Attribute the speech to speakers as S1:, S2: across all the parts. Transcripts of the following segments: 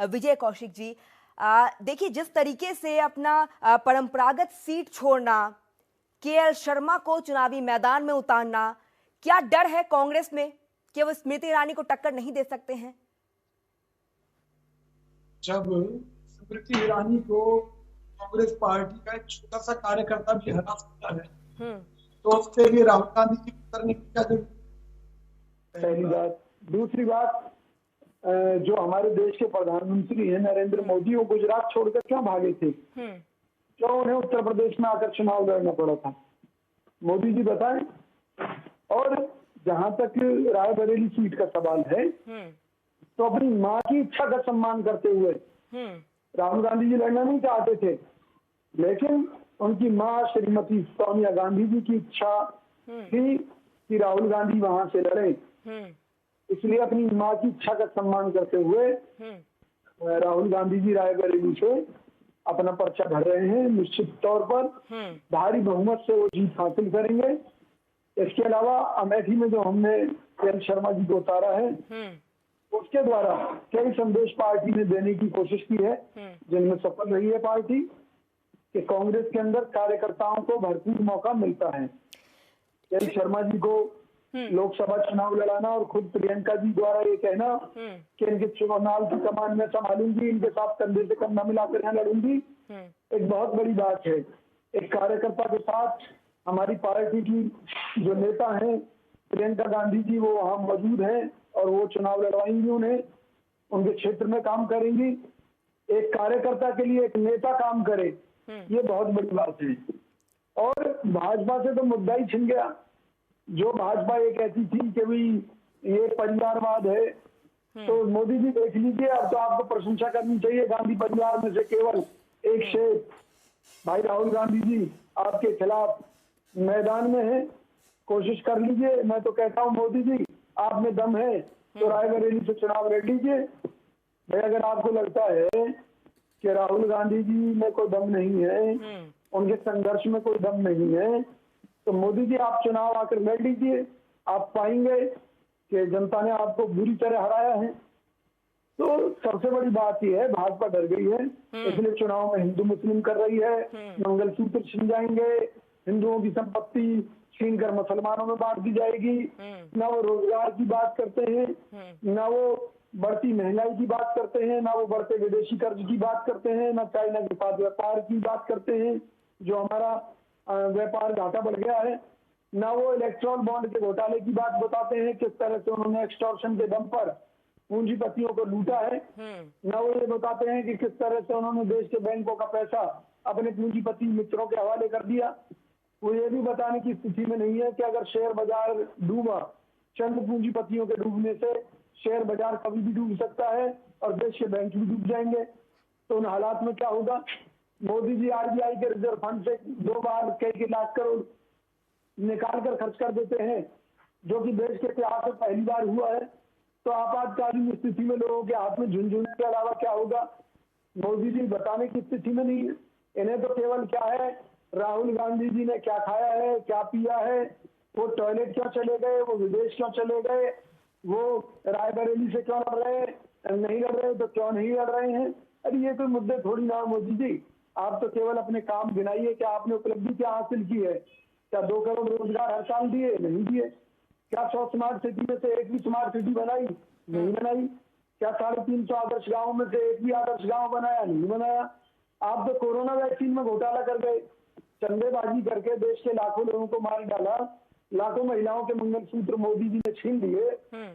S1: विजय कौशिक जी, देखिए जिस तरीके से अपना परंपरागत सीट छोड़ना, केएल शर्मा को चुनावी मैदान में उतारना, क्या डर है कांग्रेस में कि वो स्मृति ईरानी को टक्कर नहीं दे सकते हैं?
S2: जब स्मृति ईरानी को कांग्रेस पार्टी का एक छोटा सा कार्यकर्ता भी हरा सकता है तो उसके लिए राहुल गांधी जी करने की क्या जरूरत?
S3: पहली बात। दूसरी बात, जो हमारे देश के प्रधानमंत्री हैं नरेंद्र मोदी, वो गुजरात छोड़कर क्यों भागे थे? क्यों उन्हें उत्तर प्रदेश में आकर चुनाव लड़ना पड़ा था? मोदी जी बताएं। और जहां तक रायबरेली सीट का सवाल है, तो अपनी माँ की इच्छा का सम्मान करते हुए राहुल गांधी जी लड़ना नहीं चाहते थे, लेकिन उनकी माँ श्रीमती सोनिया गांधी जी की इच्छा थी कि राहुल गांधी वहां से लड़े। इसलिए अपनी माँ की इच्छा का सम्मान करते हुए राहुल गांधी जी रायबरेली से अपना पर्चा भर रहे हैं। निश्चित तौर पर भारी बहुमत से वो जीत हासिल करेंगे। इसके अलावा अमेठी में जो हमने केएल शर्मा जी को उतारा है, उसके द्वारा कई संदेश पार्टी ने देने की कोशिश की है, जिनमें सफल रही है पार्टी कि कांग्रेस के अंदर कार्यकर्ताओं को भरपूर मौका मिलता है। केएल शर्मा जी को लोकसभा चुनाव लड़ाना और खुद प्रियंका जी द्वारा ये कहना कि इनके चुनाव की कमान में संभालूंगी, इनके साथ कंधे से कंधा मिलाकर यहाँ लड़ूंगी, एक बहुत बड़ी बात है। एक कार्यकर्ता के साथ हमारी पार्टी की जो नेता हैं प्रियंका गांधी जी, वो वहां मौजूद हैं और वो चुनाव लड़वाएंगी, उन्हें उनके क्षेत्र में काम करेंगी। एक कार्यकर्ता के लिए एक नेता काम करे, ये बहुत बड़ी बात है। और भाजपा से तो मुद्दा ही छिन गया। जो भाजपा ये कहती थी कि भाई ये परिवारवाद है, तो मोदी जी देख लीजिए, अब तो आपको प्रशंसा करनी चाहिए। गांधी परिवार में से केवल एक शेर भाई राहुल गांधी जी आपके खिलाफ मैदान में है। कोशिश कर लीजिए। मैं तो कहता हूँ मोदी जी, आप में दम है तो रायबरेली से चुनाव लड़ लीजिए। भाई अगर आपको लगता है कि राहुल गांधी जी में कोई दम नहीं है, उनके संघर्ष में कोई दम नहीं है, तो मोदी जी आप चुनाव आकर लड़ लीजिए। आप पाएंगे कि जनता ने आपको बुरी तरह हराया है। तो सबसे बड़ी बात यह है, भाजपा डर गई है, इसलिए चुनाव में हिंदू मुस्लिम कर रही है। मंगलसूत्र छीन जाएंगे, हिंदुओं की संपत्ति छीन कर मुसलमानों में बांट दी जाएगी। ना वो रोजगार की बात करते हैं, ना वो बढ़ती महंगाई की बात करते हैं, ना वो बढ़ते विदेशी कर्ज की बात करते हैं, ना चाइना के साथ व्यापार की बात करते हैं जो हमारा व्यापार घाटा बढ़ गया है, ना वो इलेक्ट्रॉन बॉन्ड के घोटाले की बात बताते हैं, किस तरह से उन्होंने एक्सटॉर्शन के दम पर पूंजीपतियों को लूटा है, ना वो ये बताते हैं कि किस तरह से उन्होंने देश के बैंकों का पैसा अपने पूंजीपति मित्रों के हवाले कर दिया। वो ये भी बताने की स्थिति में नहीं है कि अगर शेयर बाजार डूबा, चंद पूंजीपतियों के डूबने से शेयर बाजार कभी भी डूब सकता है और देश के बैंक भी डूब जाएंगे। तो उन हालात में क्या होगा? मोदी जी आरबीआई के रिजर्व फंड से 2 बार कई लाख करोड़ निकाल कर खर्च कर देते हैं, जो कि देश के इतिहास में पहली बार हुआ है। तो आपातकालीन स्थिति में लोगों के हाथ में झुंझुनने के अलावा क्या होगा, मोदी जी बताने की स्थिति में नहीं है। इन्हें तो केवल क्या है, राहुल गांधी जी ने क्या खाया है, क्या पिया है, वो टॉयलेट क्यों चले गए, वो विदेश क्यों चले गए, वो रायबरेली से क्यों लड़ रहे, नहीं लड़ रहे तो क्यों नहीं लड़ रहे हैं। अरे ये कोई मुद्दे थोड़ी ना मोदी जी। आप तो केवल अपने काम गिनाइए कि आपने उपलब्धि क्या हासिल की है। क्या 2 करोड़ रोजगार हर साल दिए? नहीं दिए। क्या 100 स्मार्ट सिटी में से एक भी स्मार्ट सिटी बनाई? नहीं बनाई। क्या 350 आदर्श गाँव में से एक भी आदर्श गाँव बनाया? नहीं बनाया। आप तो कोरोना वैक्सीन में घोटाला कर गए, चंदेबाजी करके देश के लाखों लोगों को मार डाला, लाखों महिलाओं के मंगलसूत्र मोदी जी ने छीन लिए।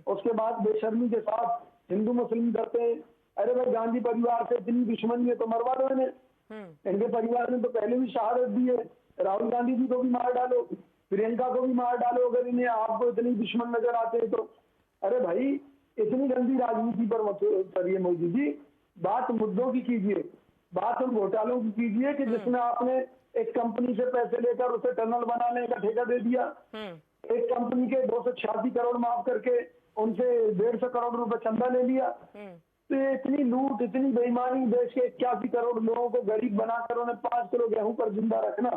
S3: उसके बाद बेशर्मी के साथ हिंदू मुस्लिम करते हैं। अरे भाई गांधी परिवार से इतनी दुश्मनी है तो मरवा दो इन्हें। इनके परिवार ने तो पहले भी शहादत दी है। राहुल गांधी जी को भी मार डालो, प्रियंका को भी मार डालो अगर इन्हें आपको इतनी दुश्मन नजर आते हैं तो। अरे भाई इतनी गंदी राजनीति पर मत करिए मोदी जी। बात मुद्दों की कीजिए, बात उन घोटालों की कीजिए कि जिसमें आपने एक कंपनी से पैसे लेकर उसे टनल बनाने का ठेका दे दिया। एक कंपनी के 286 करोड़ माफ करके उनसे 150 करोड़ रुपए चंदा ले लिया। तो ये इतनी लूट, इतनी बेईमानी, देश के 81 करोड़ लोगों को गरीब बनाकर उन्हें 5 किलो गेहूं पर जिंदा रखना,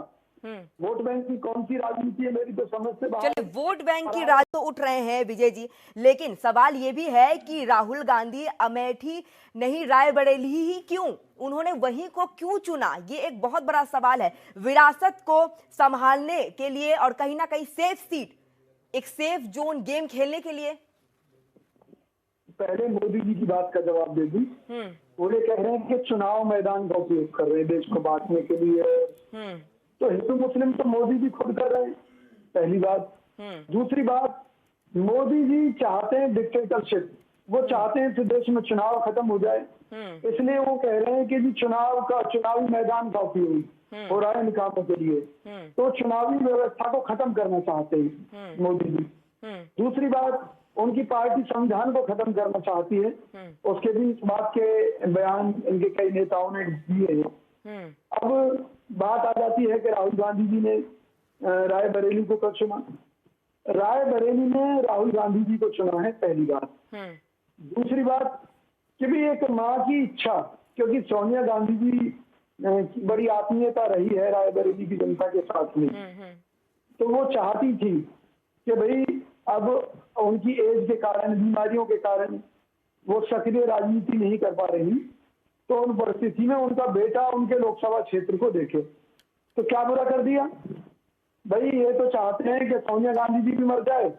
S3: वोट बैंक की कौन सी राजनीति है, मेरी तो समझ से बाहर।
S1: चलिए, वोट बैंक की राज तो उठ रहे हैं विजय जी, लेकिन सवाल ये भी है कि राहुल गांधी अमेठी नहीं रायबरेली ही क्यों, उन्होंने वहीं को क्यों चुना, ये एक बहुत बड़ा सवाल है। विरासत को संभालने के लिए और कहीं ना कहीं सेफ सीट, एक सेफ जोन गेम खेलने के लिए।
S3: पहले मोदी जी की बात का जवाब दे दी। वो ये कह रहे हैं कि चुनाव मैदान का उपयोग कर रहे हैं देश को बांटने के लिए। तो हिंदू मुस्लिम तो मोदी जी खुद कर रहे हैं, पहली बात। दूसरी बात, मोदी जी चाहते हैं डिक्टेटरशिप, वो चाहते हैं कि देश में चुनाव खत्म हो जाए, इसलिए वो कह रहे हैं कि जी चुनावी मैदान का उपयोग हो रहा है इन कामों के लिए। तो चुनावी व्यवस्था को खत्म करना चाहते हैं मोदी जी। दूसरी बात, उनकी पार्टी संविधान को खत्म करना चाहती है, उसके भी इस बात के बयान इनके कई नेताओं ने दिए हैं। अब बात आ जाती है कि राहुल गांधी जी ने रायबरेली को कब चुना। रायबरेली में राहुल गांधी जी को चुना है, पहली बात। दूसरी बात कि भी एक माँ की इच्छा, क्योंकि सोनिया गांधी जी की बड़ी आत्मीयता रही है रायबरेली की जनता के साथ में, तो वो चाहती थी कि भाई अब उनकी एज के कारण, बीमारियों के कारण वो सक्रिय राजनीति नहीं कर पा रही, तो उन परिस्थिति में उनका बेटा उनके लोकसभा क्षेत्र को देखे। तो क्या बुरा कर दिया भाई, ये तो चाहते हैं कि सोनिया गांधी जी भी मर जाए,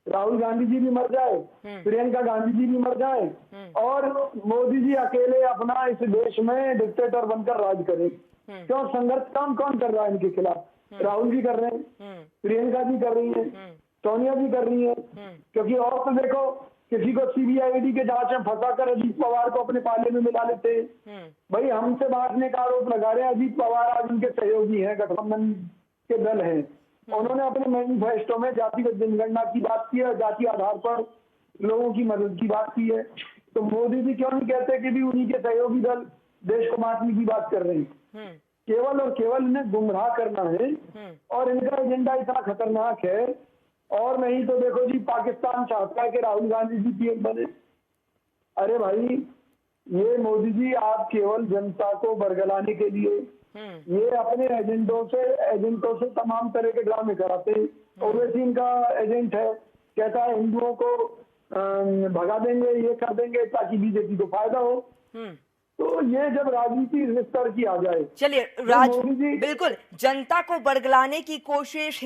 S3: राहुल गांधी जी भी मर जाए, प्रियंका गांधी जी भी मर जाए, और मोदी जी अकेले अपना इस देश में डिक्टेटर बनकर राज करें। क्यों? संघर्ष कौन कौन कर रहा है इनके खिलाफ? राहुल जी कर रहे हैं, प्रियंका जी कर रही है, सोनिया जी कर रही है। क्योंकि और तो देखो, किसी को सीबीआईडी के जांच में फंसाकर अजीत पवार को अपने पाले में मिला लेते हैं। भाई हमसे बांटने का आरोप लगा रहे हैं। अजीत पवार आज उनके सहयोगी हैं, गठबंधन के दल हैं। उन्होंने अपने मैनिफेस्टो में जातिगत जनगणना की बात की है, जाति आधार पर लोगों की मदद की बात की है। तो मोदी जी क्यों नहीं कहते कि भी उन्हीं के सहयोगी दल देश को बांटने की बात कर रहे हैं? केवल और केवल इन्हें गुमराह करना है, और इनका एजेंडा इतना खतरनाक है। और नहीं तो देखो जी, पाकिस्तान चाहता है कि राहुल गांधी जी पीएम बने। अरे भाई, ये मोदी जी आप केवल जनता को बरगलाने के लिए ये अपने एजेंटों से तमाम तरह के ड्रामे कराते हैं। ओवैसी इनका एजेंट है, कहता है हिंदुओं को भगा देंगे, ये कर देंगे ताकि बीजेपी को फायदा हो। तो ये जब राजनीति इस स्तर की आ जाए,
S1: चलिए, बिल्कुल जनता को बरगलाने की कोशिश